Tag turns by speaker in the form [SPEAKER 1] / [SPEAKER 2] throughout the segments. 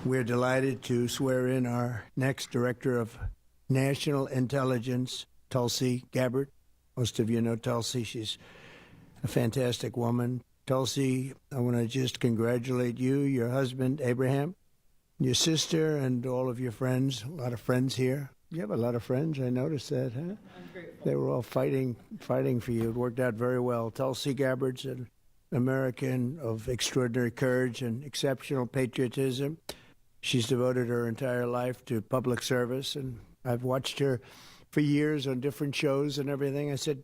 [SPEAKER 1] We're delighted to swear in our next Director of National Intelligence, Tulsi Gabbard. Most of you know Tulsi. She's a fantastic woman. Tulsi, I want to just congratulate you, your husband, Abraham, your sister, and all of your friends. A lot of friends here. You have a lot of friends. I noticed that, huh?
[SPEAKER 2] I'm grateful.
[SPEAKER 1] They were all fighting for you. It worked out very well. Tulsi Gabbard's an American of extraordinary courage and exceptional patriotism. She's devoted her entire life to public service, and I've watched her for years on different shows and everything. I said,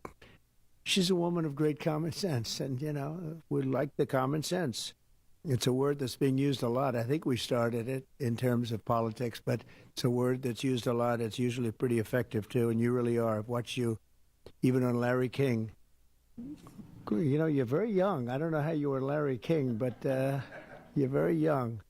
[SPEAKER 1] she's a woman of great common sense, and, you know, we like the common sense. It's a word that's being used a lot. I think we started it in terms of politics, but it's a word that's used a lot. It's usually pretty effective, too, and you really are. I've watched you even on Larry King. You know, you're very young. I don't know how you were Larry King, but you're very young.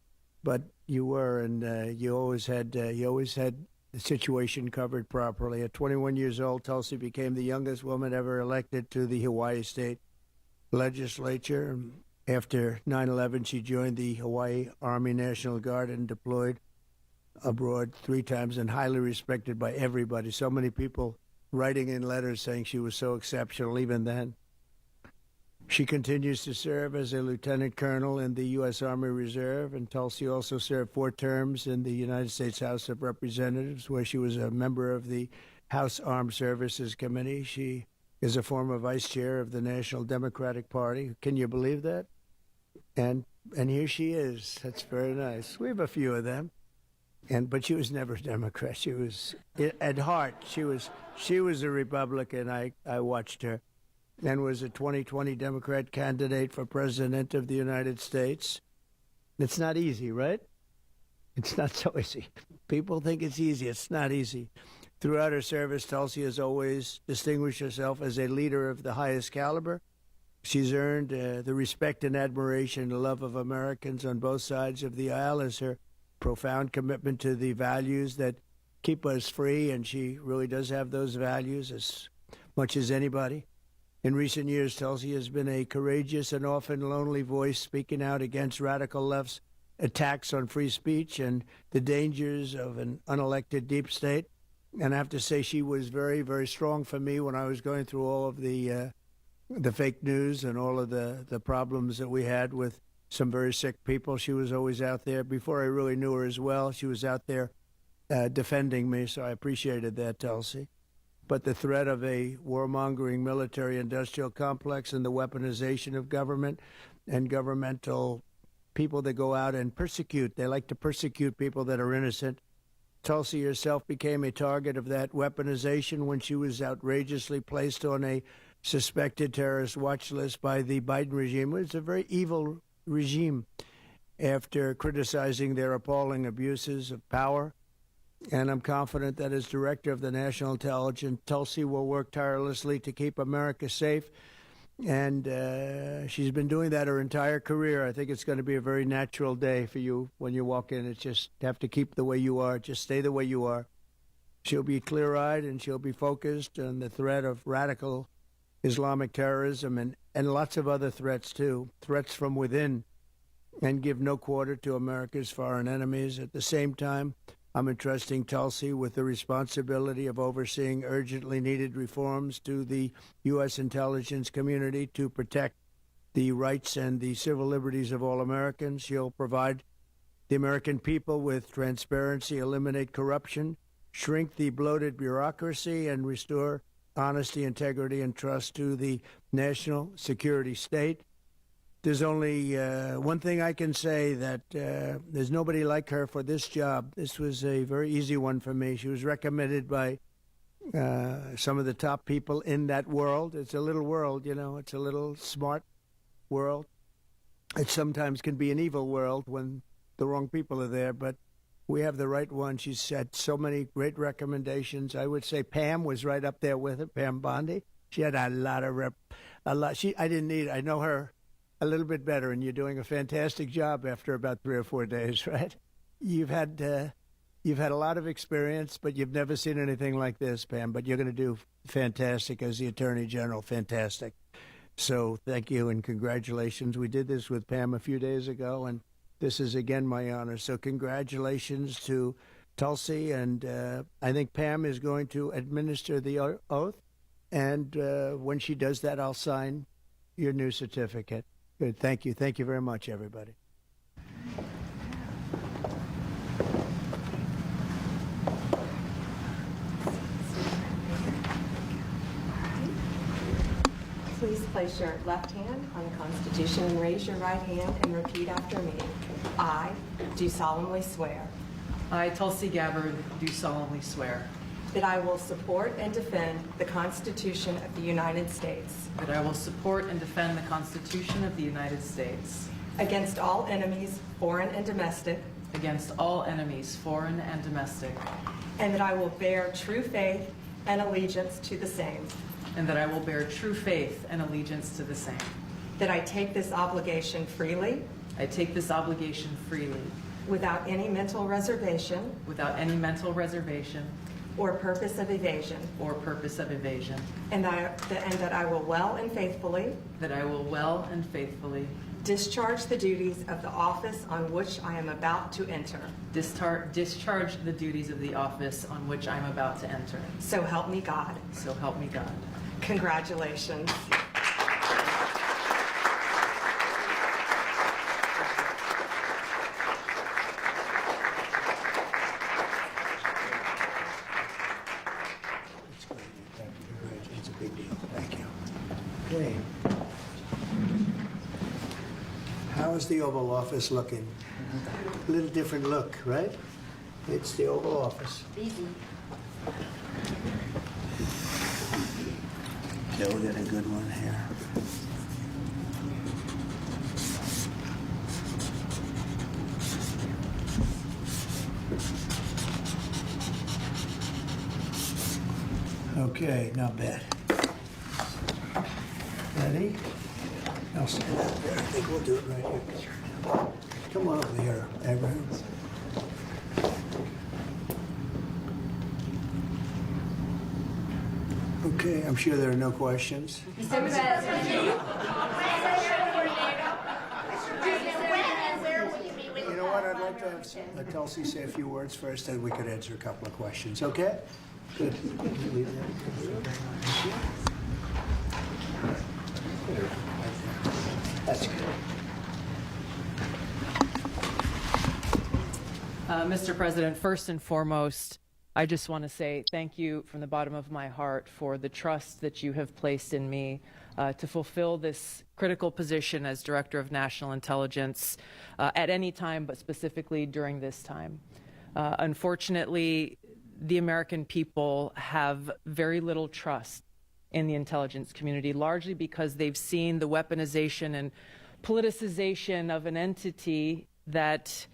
[SPEAKER 1] But you were, and you always had the situation covered properly. At 21 years old, Tulsi became the youngest woman ever elected to the Hawaii State Legislature. After 9/11, she joined the Hawaii Army National Guard and deployed abroad 3 times, and highly respected by everybody. So many people writing in letters saying she was so exceptional even then. She continues to serve as a lieutenant colonel in the U.S. Army Reserve, and Tulsi also served 4 terms in the United States House of Representatives, where she was a member of the House Armed Services Committee. She is a former vice chair of the National Democratic Party. Can you believe that? And here she is. That's very nice. We have a few of them. But she was never a Democrat. She was, at heart, she was a Republican. I watched her. And was a 2020 Democrat candidate for President of the United States. It's not easy, right? It's not so easy. People think it's easy. It's not easy. Throughout her service, Tulsi has always distinguished herself as a leader of the highest caliber. She's earned the respect and admiration and love of Americans on both sides of the aisle as her profound commitment to the values that keep us free, and she really does have those values as much as anybody. In recent years, Tulsi has been a courageous and often lonely voice speaking out against radical left's attacks on free speech and the dangers of an unelected deep state. And I have to say she was very, very strong for me when I was going through all of the fake news and all of the problems that we had with some very sick people. She was always out there. Before I really knew her as well, she was out there defending me, so I appreciated that, Tulsi. But the threat of a warmongering military-industrial complex and the weaponization of government and governmental people that go out and persecute. They like to persecute people that are innocent. Tulsi herself became a target of that weaponization when she was outrageously placed on a suspected terrorist watch list by the Biden regime. It's a very evil regime after criticizing their appalling abuses of power. And I'm confident that as Director of the National Intelligence, Tulsi will work tirelessly to keep America safe. And she's been doing that her entire career. I think it's going to be a very natural day for you when you walk in. It's just have to keep the way you are. Just stay the way you are. She'll be clear-eyed and she'll be focused on the threat of radical Islamic terrorism and lots of other threats, too, threats from within, and give no quarter to America's foreign enemies. At the same time, I'm entrusting Tulsi with the responsibility of overseeing urgently needed reforms to the U.S. intelligence community to protect the rights and the civil liberties of all Americans. She'll provide the American people with transparency, eliminate corruption, shrink the bloated bureaucracy, and restore honesty, integrity, and trust to the national security state. There's only one thing I can say, that there's nobody like her for this job. This was a very easy one for me. She was recommended by some of the top people in that world. It's a little world, you know. It's a little smart world. It sometimes can be an evil world when the wrong people are there, but we have the right one. She's had so many great recommendations. I would say Pam was right up there with it, Pam Bondi. She had a lot. I didn't need it. I know her a little bit better, and you're doing a fantastic job after about 3 or 4 days, right? You've had a lot of experience, but you've never seen anything like this, Pam. But you're going to do fantastic as the Attorney General, fantastic. So thank you and congratulations. We did this with Pam a few days ago, and this is again my honor. So congratulations to Tulsi, and I think Pam is going to administer the oath, and when she does that, I'll sign your new certificate. Good, thank you. Thank you very much, everybody.
[SPEAKER 2] Please place your left hand on the Constitution and raise your right hand and repeat after me. I do solemnly swear
[SPEAKER 3] I, Tulsi Gabbard, do solemnly swear
[SPEAKER 2] that I will support and defend the Constitution of the United States
[SPEAKER 3] that I will support and defend the Constitution of the United States
[SPEAKER 2] against all enemies, foreign and domestic,
[SPEAKER 3] against all enemies, foreign and domestic,
[SPEAKER 2] and that I will bear true faith and allegiance to the same,
[SPEAKER 3] and that I will bear true faith and allegiance to the same.
[SPEAKER 2] that I take this obligation freely
[SPEAKER 3] I take this obligation freely,
[SPEAKER 2] without any mental reservation
[SPEAKER 3] without any mental reservation
[SPEAKER 2] or purpose of evasion,
[SPEAKER 3] or purpose of evasion,
[SPEAKER 2] and that I will well and faithfully
[SPEAKER 3] that I will well and faithfully
[SPEAKER 2] discharge the duties of the office on which I am about to enter.
[SPEAKER 3] discharge the duties of the office on which I'm about to enter.
[SPEAKER 2] So help me God.
[SPEAKER 3] So help me God.
[SPEAKER 2] Congratulations.
[SPEAKER 1] That's great. Thank you very much. It's a big deal. Thank you. Okay. How is the Oval Office looking? A little different look, right? It's the Oval Office.
[SPEAKER 2] Easy.
[SPEAKER 1] Okay, we'll get a good one here. Okay, not bad. Ready? I'll stand up there. I think we'll do it right here. Come on over here, Abraham. Okay, I'm sure there are no questions.
[SPEAKER 4] Mr. President,
[SPEAKER 1] You know what, I'd like to have Tulsi say a few words first, then we could answer a couple of questions, okay? Good. That's good.
[SPEAKER 3] Mr. President, first and foremost, I just want to say thank you from the bottom of my heart for the trust that you have placed in me to fulfill this critical position as Director of National Intelligence at any time, but specifically during this time. Unfortunately, the American people have very little trust in the intelligence community, largely because they've seen the weaponization and politicization of an entity that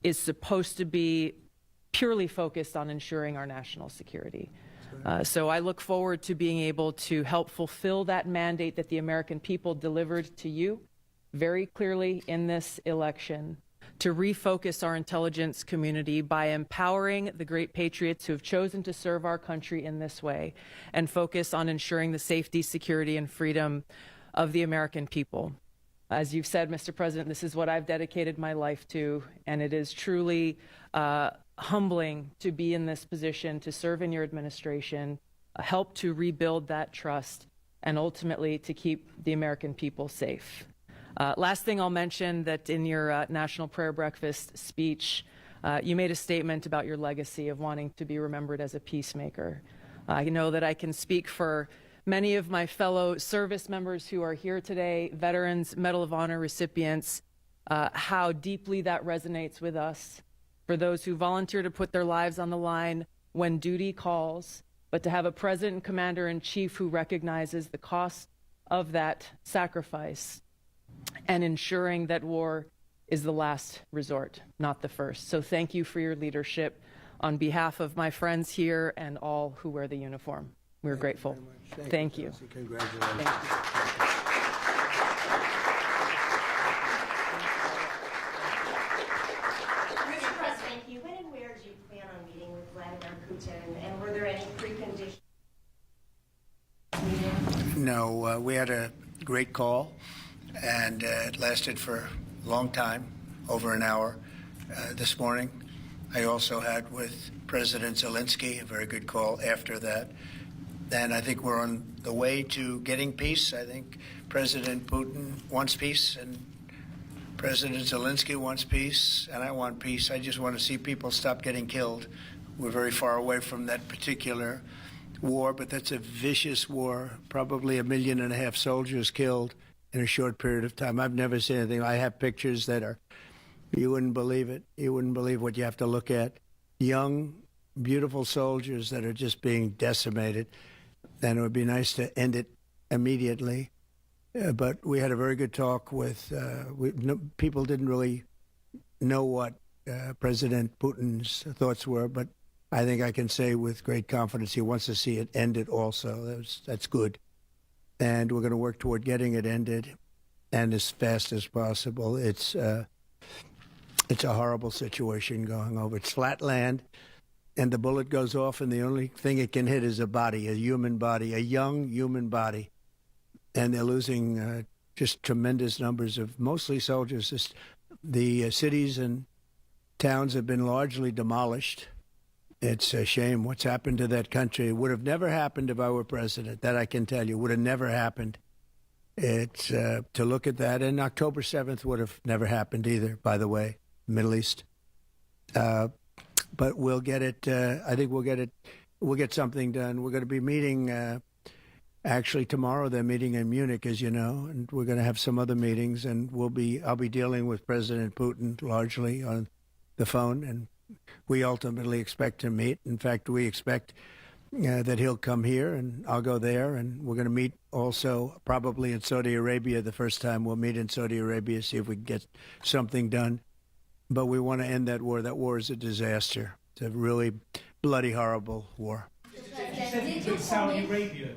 [SPEAKER 3] is supposed to be purely focused on ensuring our national security. So I look forward to being able to help fulfill that mandate that the American people delivered to you very clearly in this election, to refocus our intelligence community by empowering the great patriots who have chosen to serve our country in this way and focus on ensuring the safety, security, and freedom of the American people. As you've said, Mr. President, this is what I've dedicated my life to, and it is truly humbling to be in this position, to serve in your administration, help to rebuild that trust, and ultimately to keep the American people safe. Last thing I'll mention, that in your National Prayer Breakfast speech, you made a statement about your legacy of wanting to be remembered as a peacemaker. I know that I can speak for many of my fellow service members who are here today, veterans, Medal of Honor recipients, how deeply that resonates with us. For those who volunteer to put their lives on the line when duty calls, but to have a President and Commander-in-Chief who recognizes the cost of that sacrifice and ensuring that war is the last resort, not the first. So thank you for your leadership on behalf of my friends here and all who wear the uniform. We're grateful. Thank you.
[SPEAKER 1] Congratulations.
[SPEAKER 3] Thank you.
[SPEAKER 4] Mr. President, when and where did you plan on meeting with Vladimir Putin, and were there any preconditions?
[SPEAKER 1] No, we had a great call, and it lasted for a long time, over an hour this morning. I also had with President Zelensky a very good call after that. And I think we're on the way to getting peace. I think President Putin wants peace, and President Zelensky wants peace, and I want peace. I just want to see people stop getting killed. We're very far away from that particular war, but that's a vicious war. Probably 1.5 million soldiers killed in a short period of time. I've never seen anything. I have pictures that are, you wouldn't believe it. You wouldn't believe what you have to look at. Young, beautiful soldiers that are just being decimated. And it would be nice to end it immediately. But we had a very good talk with, people didn't really know what President Putin's thoughts were, but I think I can say with great confidence he wants to see it ended also. That's good. And we're going to work toward getting it ended, and as fast as possible. It's a horrible situation going over. It's flat land, and the bullet goes off, and the only thing it can hit is a body, a human body, a young human body. And they're losing just tremendous numbers of mostly soldiers. The cities and towns have been largely demolished. It's a shame what's happened to that country. It would have never happened if I were president. That I can tell you. Would have never happened. It's to look at that. And October 7th would have never happened either, by the way, Middle East. But we'll get it. I think we'll get it. We'll get something done. We're going to be meeting. Actually, tomorrow they're meeting in Munich, as you know, and we're going to have some other meetings. And I'll be dealing with President Putin largely on the phone, and we ultimately expect to meet. In fact, we expect that he'll come here, and I'll go there, and we're going to meet also probably in Saudi Arabia. The first time we'll meet in Saudi Arabia, see if we can get something done. But we want to end that war. That war is a disaster. It's a really bloody, horrible war.
[SPEAKER 5] You said with Saudi Arabia,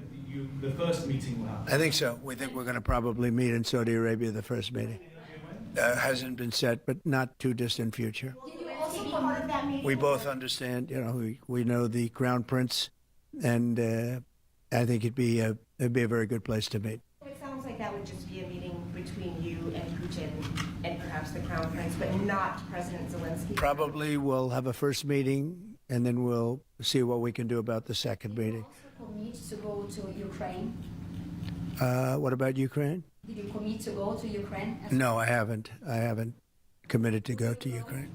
[SPEAKER 5] the first meeting will happen.
[SPEAKER 1] I think so. We think we're going to probably meet in Saudi Arabia, the first meeting. Hasn't been set, but not too distant future.
[SPEAKER 4] Will you also be part of that meeting?
[SPEAKER 1] We both understand, we know the Crown Prince, and I think it'd be a very good place to meet.
[SPEAKER 2] It sounds like that would just be a meeting between you and Putin and perhaps the Crown Prince, but not President Zelensky.
[SPEAKER 1] Probably we'll have a first meeting, and then we'll see what we can do about the second meeting.
[SPEAKER 6] Commit to go to Ukraine?
[SPEAKER 1] What about Ukraine?
[SPEAKER 6] Did you commit to go to Ukraine?
[SPEAKER 1] No, I haven't. I haven't committed to go to Ukraine.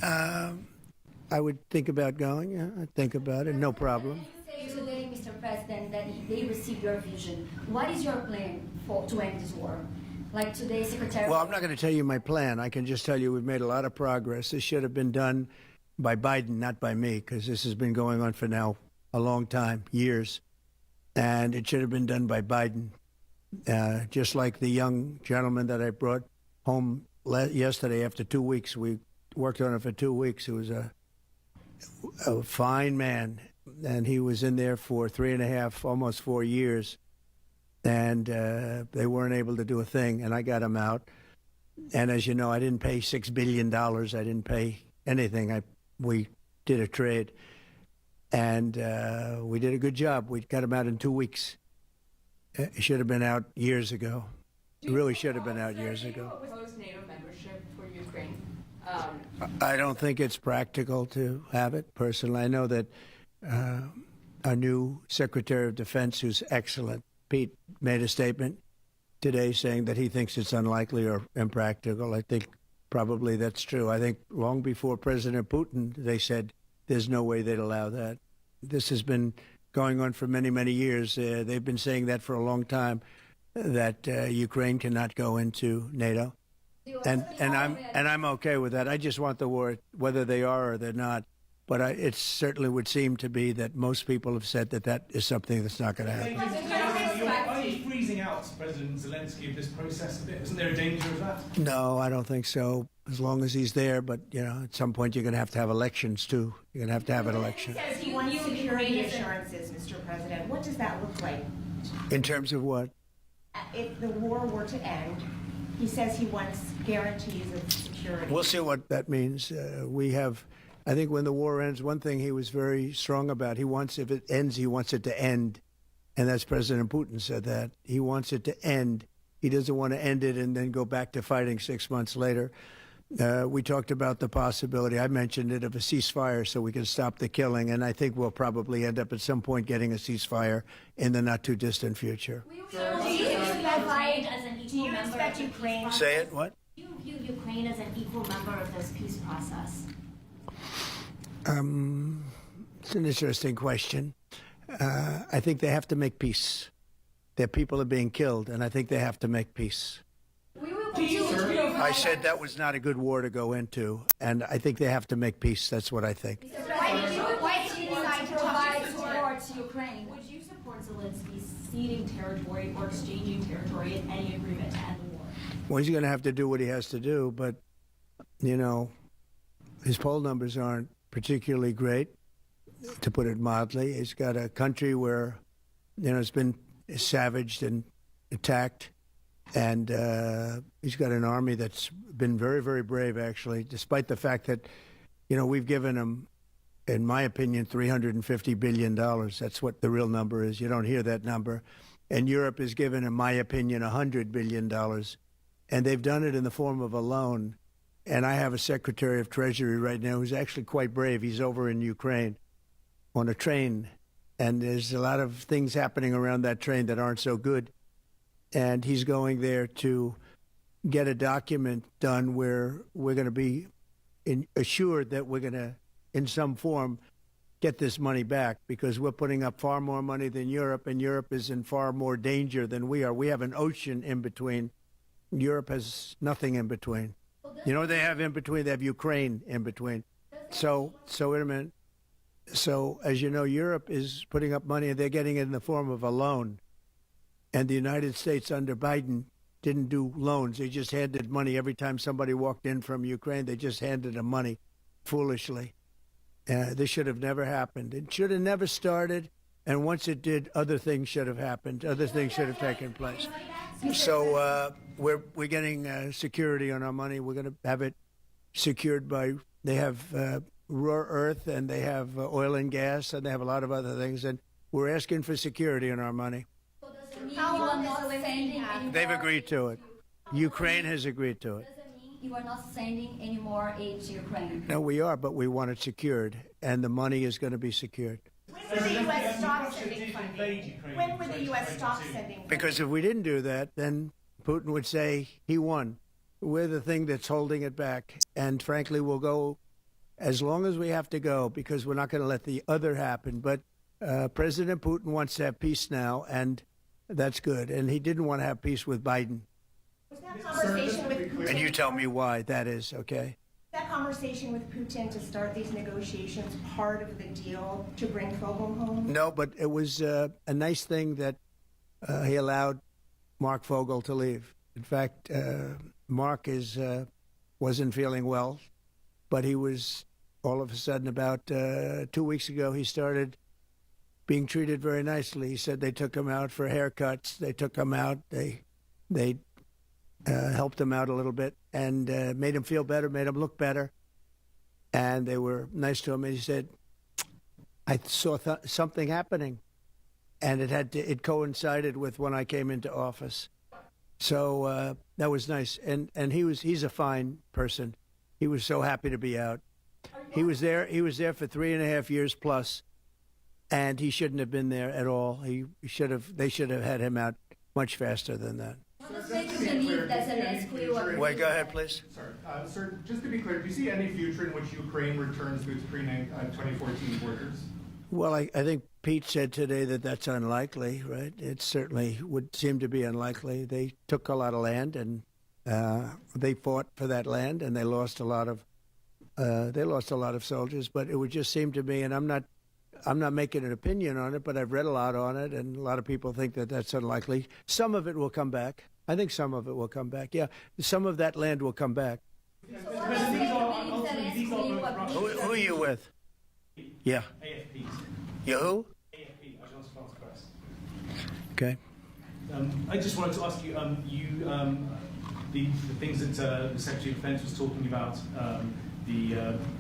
[SPEAKER 1] I would think about going. Yeah, I'd think about it. No problem.
[SPEAKER 6] You say today, Mr. President, that if they receive your vision, what is your plan to end this war? Like today, Secretary...
[SPEAKER 1] Well, I'm not going to tell you my plan. I can just tell you we've made a lot of progress. This should have been done by Biden, not by me, because this has been going on for now a long time, years. And it should have been done by Biden. Just like the young gentleman that I brought home yesterday after 2 weeks. We worked on it for 2 weeks. He was a fine man, and he was in there for 3.5, almost 4 years. And they weren't able to do a thing, and I got him out. And as you know, I didn't pay $6 billion. I didn't pay anything. We did a trade. And we did a good job. We got him out in 2 weeks. It should have been out years ago. It really should have been out years ago.
[SPEAKER 7] Propose NATO membership for Ukraine?
[SPEAKER 1] I don't think it's practical to have it, personally. I know that our new Secretary of Defense, who's excellent, Pete, made a statement today saying that he thinks it's unlikely or impractical. I think probably that's true. I think long before President Putin, they said there's no way they'd allow that. This has been going on for many, many years. They've been saying that for a long time, that Ukraine cannot go into NATO. And I'm okay with that. I just want the war, whether they are or they're not. But it certainly would seem to be that most people have said that is something that's not going to happen.
[SPEAKER 5] Are you freezing out President Zelensky of this process a bit? Isn't there a danger of that?
[SPEAKER 1] No, I don't think so. As long as he's there, but at some point you're going to have elections too. You're going to have an election.
[SPEAKER 2] He says he wants security assurances, Mr. President. What does that look like?
[SPEAKER 1] In terms of what?
[SPEAKER 2] If the war were to end, he says he wants guarantees of security.
[SPEAKER 1] We'll see what that means. I think when the war ends, one thing he was very strong about, if it ends, he wants it to end. And that's President Putin said that. He wants it to end. He doesn't want to end it and then go back to fighting 6 months later. We talked about the possibility, I mentioned it, of a ceasefire so we can stop the killing, and I think we'll probably end up at some point getting a ceasefire in the not-too-distant future.
[SPEAKER 4] Do you Ukraine as an equal member of the Ukraine?
[SPEAKER 1] Say it, what?
[SPEAKER 4] Do you view Ukraine as an equal member of this peace process?
[SPEAKER 1] It's an interesting question. I think they have to make peace. Their people are being killed, and I think they have to make peace. I said that was not a good war to go into, and I think they have to make peace. That's what I think.
[SPEAKER 6] Why did you decide to provide support to Ukraine?
[SPEAKER 4] Would you support Zelensky ceding territory or exchanging territory in any agreement to end the war?
[SPEAKER 1] Well, he's going to have to do what he has to do, but, you know, his poll numbers aren't particularly great, to put it mildly. He's got a country where, you know, it's been savaged and attacked. And he's got an army that's been very, very brave, actually, despite the fact that, you know, we've given him, in my opinion, $350 billion. That's what the real number is. You don't hear that number. And Europe has given, in my opinion, $100 billion. And they've done it in the form of a loan. And I have a Secretary of Treasury right now who's actually quite brave. He's over in Ukraine on a train. And there's a lot of things happening around that train that aren't so good. And he's going there to get a document done where we're going to be assured that we're going to, in some form, get this money back, because we're putting up far more money than Europe, and Europe is in far more danger than we are. We have an ocean in between. Europe has nothing in between. You know what they have in between? They have Ukraine in between. So wait a minute. So, as you know, Europe is putting up money, and they're getting it in the form of a loan. And the United States under Biden didn't do loans. They just handed money every time somebody walked in from Ukraine. They just handed them money foolishly. This should have never happened. It should have never started. And once it did, other things should have happened. Other things should have taken place. So we're getting security on our money. We're going to have it secured by, they have rare earth, and they have oil and gas, and they have a lot of other things. And we're asking for security on our money.
[SPEAKER 6] How long is sending
[SPEAKER 1] They've agreed to it. Ukraine has agreed to it.
[SPEAKER 6] Does it mean you are not sending any more aid to Ukraine?
[SPEAKER 1] No, we are, but we want it secured, and the money is going to be secured.
[SPEAKER 8] When would the U.S. stop sending funding? When would the U.S. stop sending funding?
[SPEAKER 1] Because if we didn't do that, then Putin would say he won. We're the thing that's holding it back. And frankly, we'll go as long as we have to go, because we're not going to let the other happen. But President Putin wants to have peace now, and that's good. And he didn't want to have peace with Biden.
[SPEAKER 8] Was that conversation with Putin?
[SPEAKER 1] And you tell me why that is, okay?
[SPEAKER 8] That conversation with Putin to start these negotiations part of the deal to bring Fogel home?
[SPEAKER 1] No, but it was a nice thing that he allowed Mark Fogel to leave. In fact, Mark wasn't feeling well, but he was all of a sudden about 2 weeks ago, he started being treated very nicely. He said they took him out for haircuts. They took him out. They helped him out a little bit and made him feel better, made him look better. And they were nice to him. And he said, I saw something happening. And it coincided with when I came into office. So that was nice. And he's a fine person. He was so happy to be out. He was there for 3.5 years plus. And he shouldn't have been there at all. They should have had him out much faster than that. Wait, go ahead, please.
[SPEAKER 9] Sorry, sir, just to be clear, do you see any future in which Ukraine returns to its pre-2014 borders?
[SPEAKER 1] Well, I think Pete said today that that's unlikely, right? It certainly would seem to be unlikely. They took a lot of land, and they fought for that land, and they lost a lot of soldiers. But it would just seem to me, and I'm not making an opinion on it, but I've read a lot on it, and a lot of people think that that's unlikely. Some of it will come back. I think some of it will come back. Yeah, some of that land will come back.
[SPEAKER 5] Who
[SPEAKER 1] are you with? Yeah.
[SPEAKER 5] AFP.
[SPEAKER 1] You who?
[SPEAKER 5] AFP, Agence France Presse.
[SPEAKER 1] Okay.
[SPEAKER 5] I just wanted to ask you, the things that the Secretary of Defense was talking about, the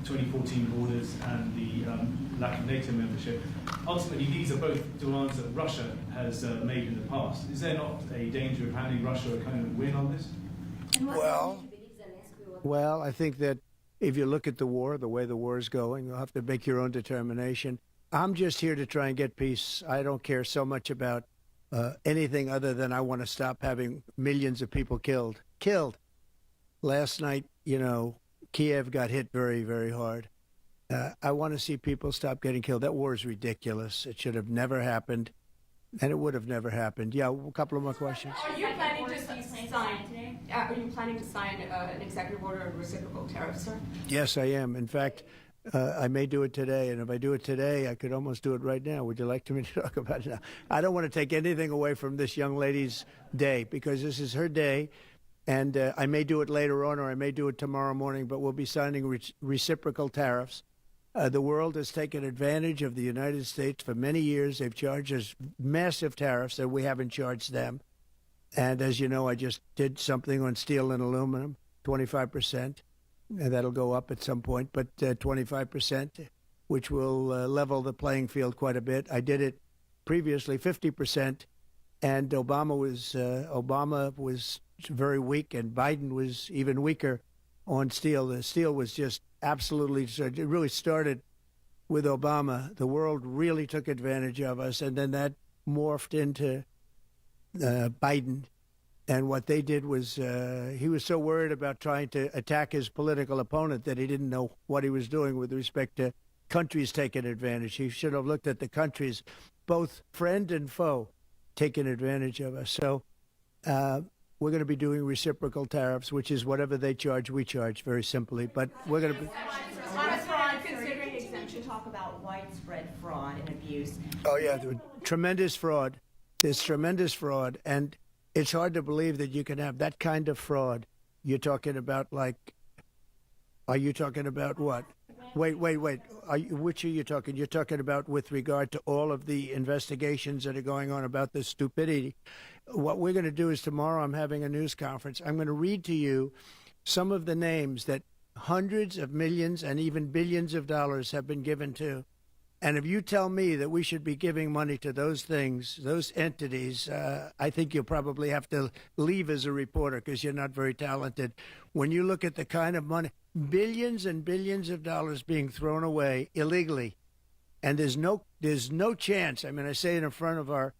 [SPEAKER 5] 2014 borders and the lack of NATO membership. Ultimately, these are both demands that Russia has made in the past. Is there not a danger of handing Russia a kind of win on this?
[SPEAKER 1] Well,
[SPEAKER 6] Do you believe Zelensky will
[SPEAKER 1] Well, I think that if you look at the war, the way the war is going, you'll have to make your own determination. I'm just here to try and get peace. I don't care so much about anything other than I want to stop having millions of people killed. Last night, you know, Kiev got hit very, very hard. I want to see people stop getting killed. That war is ridiculous. It should have never happened, and it would have never happened. Yeah, a couple of more questions.
[SPEAKER 7] Are you planning to sign? Are you planning to sign an executive order on reciprocal tariffs, sir?
[SPEAKER 1] Yes, I am. In fact, I may do it today, and if I do it today, I could almost do it right now. Would you like me to talk about it now? I don't want to take anything away from this young lady's day, because this is her day, and I may do it later on, or I may do it tomorrow morning, but we'll be signing reciprocal tariffs. The world has taken advantage of the United States for many years. They've charged us massive tariffs that we haven't charged them. And as you know, I just did something on steel and aluminum, 25%. And that'll go up at some point, but 25%, which will level the playing field quite a bit. I did it previously, 50%, and Obama was very weak, and Biden was even weaker on steel. The steel was just absolutely, it really started with Obama. The world really took advantage of us, and then that morphed into Biden. And what they did was he was so worried about trying to attack his political opponent that he didn't know what he was doing with respect to countries taking advantage. He should have looked at the countries, both friend and foe, taking advantage of us. So we're going to be doing reciprocal tariffs, which is whatever they charge, we charge, very simply. But we're going to be...
[SPEAKER 4] Considering exemption, talk about widespread fraud and abuse.
[SPEAKER 1] Oh, yeah, tremendous fraud. There's tremendous fraud. And it's hard to believe that you can have that kind of fraud. You're talking about are you talking about what? Wait. Which are you talking? You're talking about with regard to all of the investigations that are going on about this stupidity. What we're going to do is tomorrow I'm having a news conference. I'm going to read to you some of the names that hundreds of millions and even billions of dollars have been given to. And if you tell me that we should be giving money to those things, those entities, I think you'll probably have to leave as a reporter because you're not very talented. When you look at the kind of money, billions and billions of dollars being thrown away illegally, and there's no chance. I mean, I say it in front of our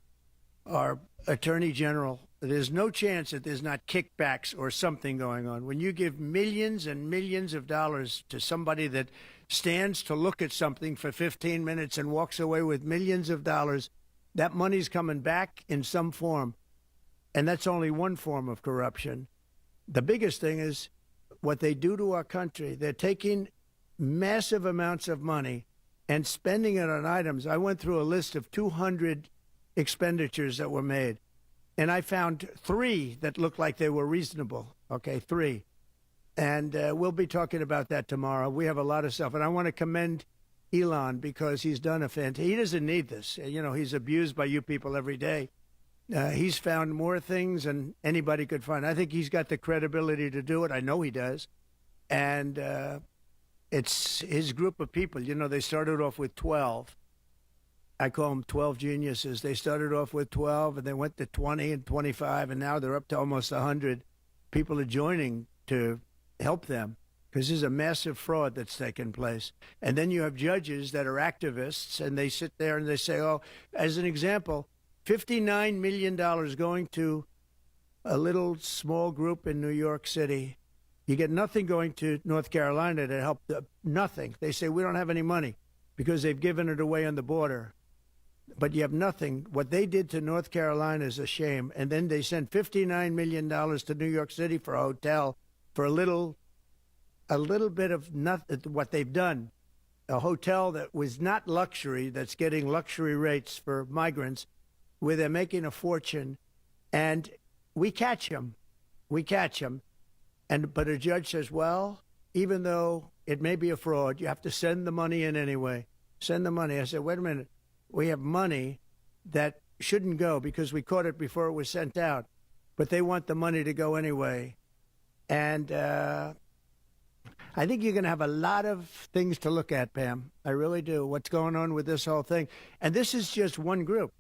[SPEAKER 1] attorney general. There's no chance that there's not kickbacks or something going on. When you give millions and millions of dollars to somebody that stands to look at something for 15 minutes and walks away with millions of dollars, that money's coming back in some form. And that's only one form of corruption. The biggest thing is what they do to our country. They're taking massive amounts of money and spending it on items. I went through a list of 200 expenditures that were made, and I found 3 that looked like they were reasonable. Okay, 3. And we'll be talking about that tomorrow. We have a lot of stuff. And I want to commend Elon because he's done he doesn't need this. You know, he's abused by you people every day. He's found more things than anybody could find. I think he's got the credibility to do it. I know he does. And it's his group of people. You know, they started off with 12. I call them 12 geniuses. They started off with 12, and they went to 20 and 25, and now they're up to almost 100. People are joining to help them because there's a massive fraud that's taken place. And then you have judges that are activists, and they sit there and they say, oh, as an example, $59 million going to a little small group in New York City. You get nothing going to North Carolina to help nothing. They say, we don't have any money because they've given it away on the border. But you have nothing. What they did to North Carolina is a shame. And then they sent $59 million to New York City for a hotel for a little bit of nothing. What they've done, a hotel that was not luxury, that's getting luxury rates for migrants, where they're making a fortune, and we catch them. But a judge says, well, even though it may be a fraud, you have to send the money in anyway. Send the money. I said, wait a minute. We have money that shouldn't go because we caught it before it was sent out, but they want the money to go anyway. And I think you're going to have a lot of things to look at, Pam. I really do. What's going on with this whole thing? And this is just one group.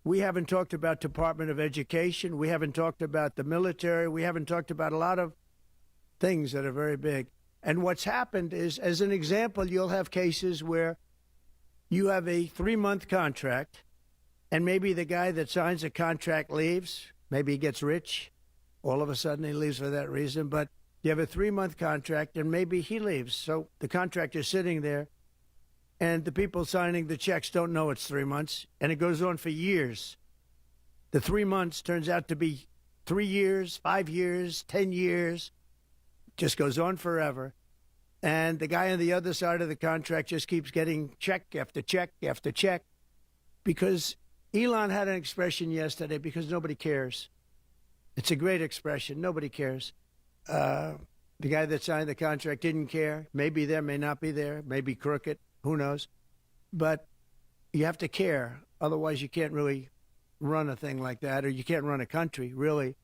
[SPEAKER 1] We haven't talked about Department of Education. We haven't talked about the military. We haven't talked about a lot of things that are very big. And what's happened is, as an example, you'll have cases where you have a 3-month contract, and maybe the guy that signs the contract leaves. Maybe he gets rich. All of a sudden he leaves for that reason. But you have a 3-month contract, and maybe he leaves. So the contract is sitting there, and the people signing the checks don't know it's 3 months, and it goes on for years. The 3 months turns out to be 3 years, 5 years, 10 years. Just goes on forever. And the guy on the other side of the contract just keeps getting check after check after check, because Elon had an expression yesterday, because nobody cares. It's a great expression. Nobody cares. The guy that signed the contract didn't care. Maybe there, may not be there, maybe crooked. Who knows? But you have to care. Otherwise, you can't really run a thing like that, or you can't run a country, really.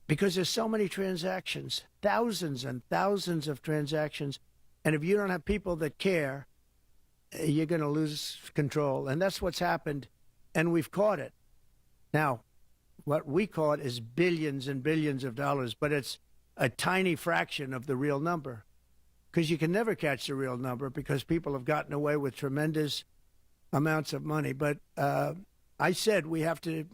[SPEAKER 1] Because there's so many transactions, thousands and thousands of transactions. And if you don't have people that care, you're going to lose control. And that's what's happened. And we've caught it. Now, what we caught is billions and billions of dollars, but it's a tiny fraction of the real number. Because you can never catch the real number, because people have gotten away with tremendous amounts of money. But I said we have to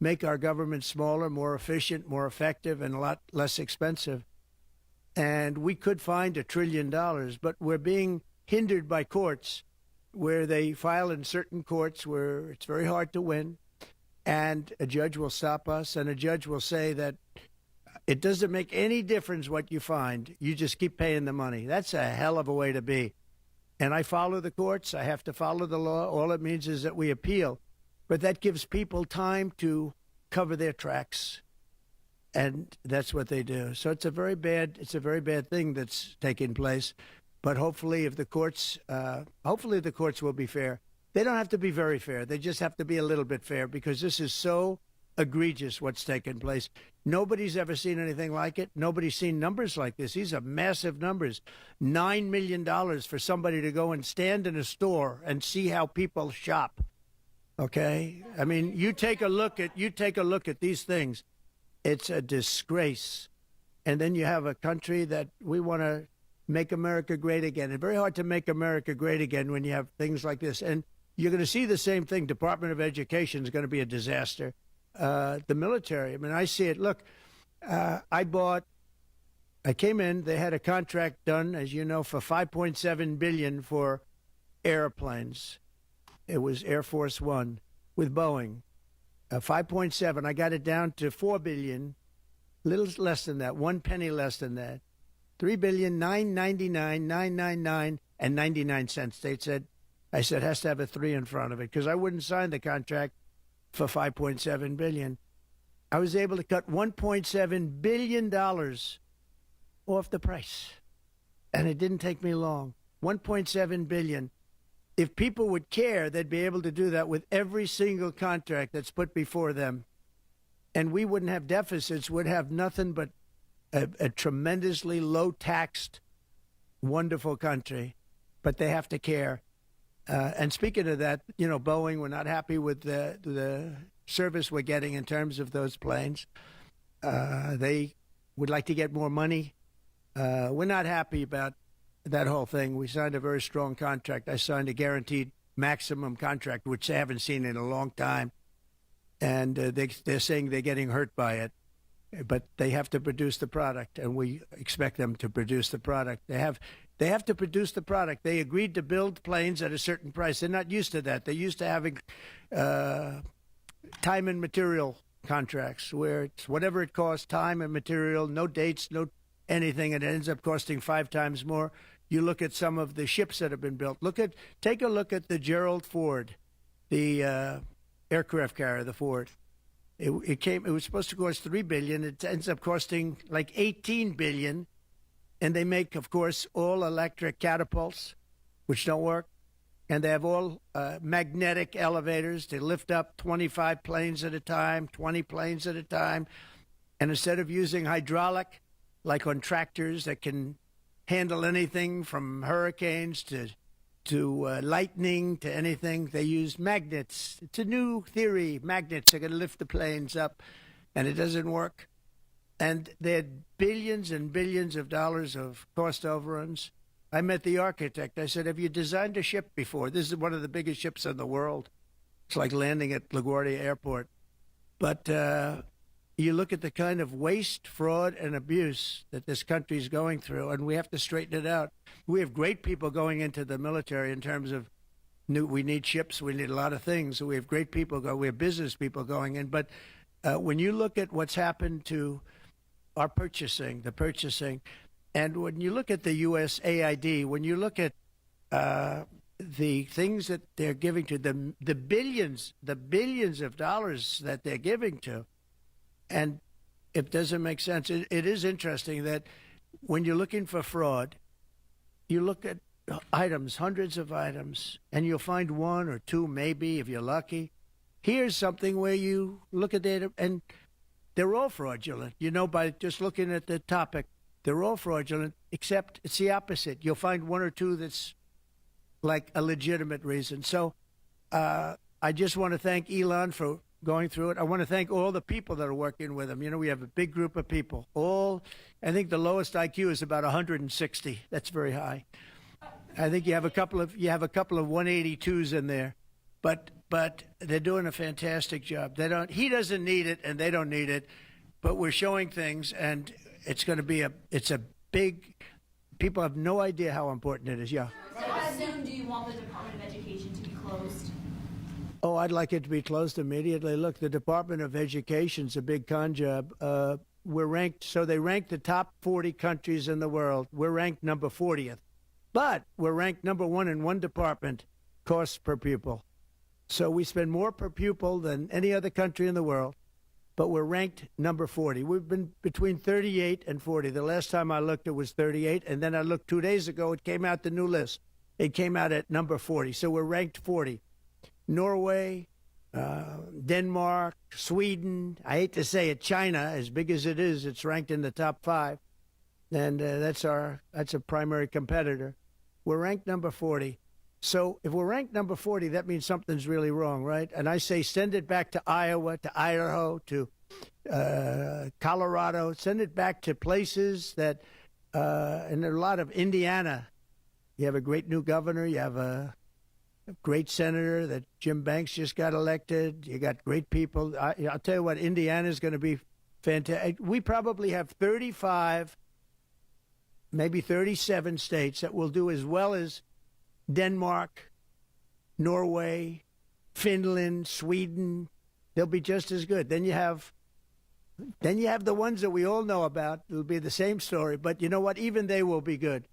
[SPEAKER 1] make our government smaller, more efficient, more effective, and a lot less expensive. And we could find $1 trillion, but we're being hindered by courts, where they file in certain courts where it's very hard to win, and a judge will stop us, and a judge will say that it doesn't make any difference what you find. You just keep paying the money. That's a hell of a way to be. And I follow the courts. I have to follow the law. All it means is that we appeal. But that gives people time to cover their tracks, and that's what they do. So it's a very bad thing that's taking place. But hopefully, if the courts, hopefully the courts will be fair. They don't have to be very fair. They just have to be a little bit fair, because this is so egregious what's taken place. Nobody's ever seen anything like it. Nobody's seen numbers like this. These are massive numbers. $9 million for somebody to go and stand in a store and see how people shop. Okay, I mean, you take a look at these things. It's a disgrace. And then you have a country that we want to make America great again. It's very hard to make America great again when you have things like this. And you're going to see the same thing. Department of Education is going to be a disaster. The military, I mean, I see it. Look, I came in, they had a contract done, as you know, for $5.7 billion for airplanes. It was Air Force One with Boeing. 5.7. I got it down to $4 billion, little less than that, 1 penny less than that. $3,999,999 and 99 cents. I said, has to have a 3 in front of it, because I wouldn't sign the contract for $5.7 billion. I was able to cut $1.7 billion off the price, and it didn't take me long. $1.7 billion. If people would care, they'd be able to do that with every single contract that's put before them. And we wouldn't have deficits, would have nothing but a tremendously low-taxed, wonderful country. But they have to care. And speaking of that, you know, Boeing, we're not happy with the service we're getting in terms of those planes. They would like to get more money. We're not happy about that whole thing. We signed a very strong contract. I signed a guaranteed maximum contract, which they haven't seen in a long time. And they're saying they're getting hurt by it. But they have to produce the product, and we expect them to produce the product. They have to produce the product. They agreed to build planes at a certain price. They're not used to that. They're used to having time and material contracts, where it's whatever it costs, time and material, no dates, no anything, and it ends up costing 5 times more. You look at some of the ships that have been built. Take a look at the Gerald Ford, the aircraft carrier, the Ford. It was supposed to cost $3 billion. It ends up costing like $18 billion. And they make, of course, all electric catapults, which don't work. And they have all magnetic elevators to lift up 25 planes at a time, 20 planes at a time. And instead of using hydraulic, like on tractors that can handle anything from hurricanes to lightning to anything, they use magnets. It's a new theory. Magnets are going to lift the planes up, and it doesn't work. And they had billions and billions of dollars of cost overruns. I met the architect. I said, have you designed a ship before? This is one of the biggest ships in the world. It's like landing at LaGuardia Airport. But you look at the kind of waste, fraud, and abuse that this country is going through, and we have to straighten it out. We have great people going into the military in terms of we need ships, we need a lot of things. We have great people we have business people going in. But when you look at what's happened to our purchasing, and when you look at the USAID, when you look at the things that they're giving to them, the billions of dollars that they're giving to, and it doesn't make sense. It is interesting that when you're looking for fraud, you look at items, hundreds of items, and you'll find one or two, maybe, if you're lucky. Here's something where you look at it, and they're all fraudulent. You know, by just looking at the topic, they're all fraudulent, except it's the opposite. You'll find one or two that's like a legitimate reason. So I just want to thank Elon for going through it. I want to thank all the people that are working with him. You know, we have a big group of people. I think the lowest IQ is about 160. That's very high. I think you have a couple of 182s in there, but they're doing a fantastic job. He doesn't need it, and they don't need it, but we're showing things, and it's going to be it's a big. People have no idea how important it is. Yeah.
[SPEAKER 7] How soon do you want the Department of Education to be closed?
[SPEAKER 1] Oh, I'd like it to be closed immediately. Look, the Department of Education's a big con job. We're ranked, so they rank the top 40 countries in the world. We're ranked number 40th. But we're ranked number 1 in one department, cost per pupil. So we spend more per pupil than any other country in the world, but we're ranked number 40. We've been between 38 and 40. The last time I looked, it was 38, and then I looked 2 days ago, it came out the new list. It came out at number 40, so we're ranked 40. Norway, Denmark, Sweden, I hate to say it, China, as big as it is, it's ranked in the top 5. And that's a primary competitor. We're ranked number 40. So if we're ranked number 40, that means something's really wrong, right? And I say send it back to Iowa, to Idaho, to Colorado. Send it back to places that, and there are a lot of Indiana. You have a great new governor. You have a great senator that Jim Banks just got elected. You got great people. I'll tell you what, Indiana's going to be fantastic. We probably have 35, maybe 37 states that will do as well as Denmark, Norway, Finland, Sweden. They'll be just as good. Then you have the ones that we all know about. It'll be the same story. But you know what? Even they will be good.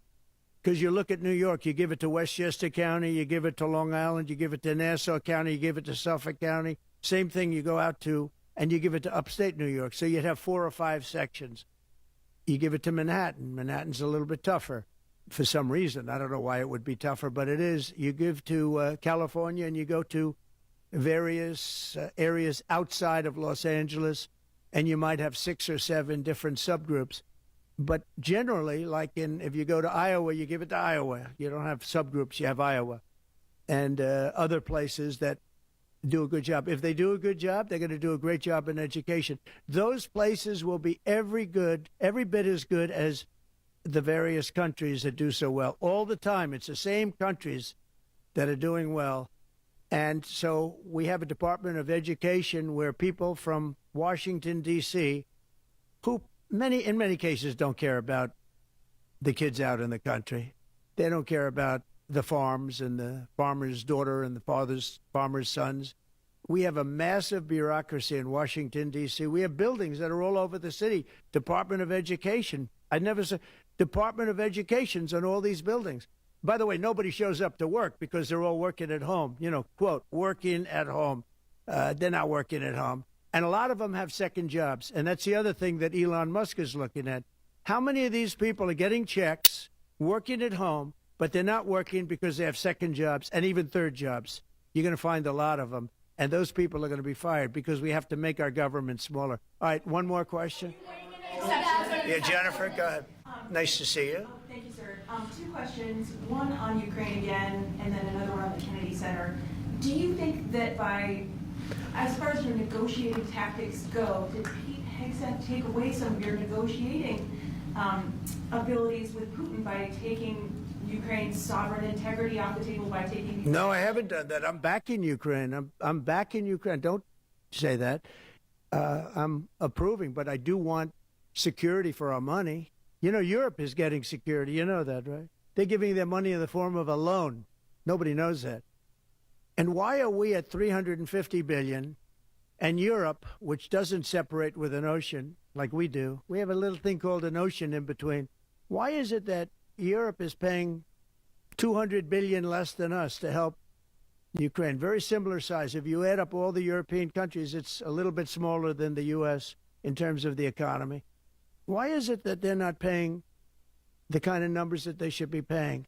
[SPEAKER 1] Because you look at New York, you give it to Westchester County, you give it to Long Island, you give it to Nassau County, you give it to Suffolk County. Same thing you go out to, and you give it to upstate New York. So you'd have 4 or 5 sections. You give it to Manhattan. Manhattan's a little bit tougher for some reason. I don't know why it would be tougher, but it is. You give to California, and you go to various areas outside of Los Angeles, and you might have 6 or 7 different subgroups. But generally, like if you go to Iowa, you give it to Iowa. You don't have subgroups, you have Iowa. And other places that do a good job. If they do a good job, they're going to do a great job in education. Those places will be every bit as good as the various countries that do so well. All the time, it's the same countries that are doing well. And so we have a Department of Education where people from Washington, D.C., who in many cases don't care about the kids out in the country. They don't care about the farms and the farmer's daughter and the farmer's sons. We have a massive bureaucracy in Washington, D.C. We have buildings that are all over the city. Department of Education. I never said Department of Education's on all these buildings. By the way, nobody shows up to work because they're all working at home. You know, quote, working at home. They're not working at home. And a lot of them have second jobs. And that's the other thing that Elon Musk is looking at. How many of these people are getting checks, working at home, but they're not working because they have second jobs and even third jobs? You're going to find a lot of them. And those people are going to be fired because we have to make our government smaller. All right, one more question. Yeah, Jennifer, go ahead. Nice to see you.
[SPEAKER 10] Thank you, sir. 2 questions, one on Ukraine again, and then another one on the Kennedy Center. Do you think that as far as your negotiating tactics go, did Pete take away some of your negotiating abilities with Putin by taking Ukraine's sovereign integrity off the table, by taking...
[SPEAKER 1] No, I haven't done that. I'm backing Ukraine. I'm backing Ukraine. Don't say that. I'm approving, but I do want security for our money. You know, Europe is getting security. You know that, right? They're giving their money in the form of a loan. Nobody knows that. And why are we at 350 billion and Europe, which doesn't separate with an ocean like we do, we have a little thing called an ocean in between. Why is it that Europe is paying 200 billion less than us to help Ukraine? Very similar size. If you add up all the European countries, it's a little bit smaller than the U.S. in terms of the economy. Why is it that they're not paying the kind of numbers that they should be paying?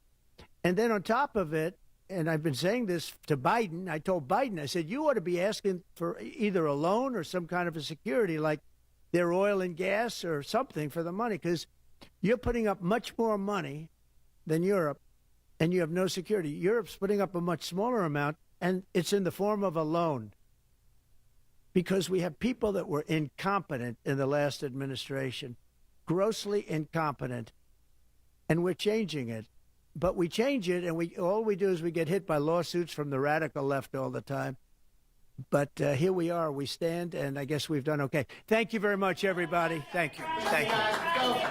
[SPEAKER 1] And then on top of it, and I've been saying this to Biden, I told Biden, I said, you ought to be asking for either a loan or some kind of a security, like their oil and gas or something for the money, because you're putting up much more money than Europe, and you have no security. Europe's putting up a much smaller amount, and it's in the form of a loan. Because we have people that were incompetent in the last administration, grossly incompetent, and we're changing it. But we change it, and all we do is we get hit by lawsuits from the radical left all the time. But here we are. We stand, and I guess we've done okay. Thank you very much, everybody. Thank you. Thank you.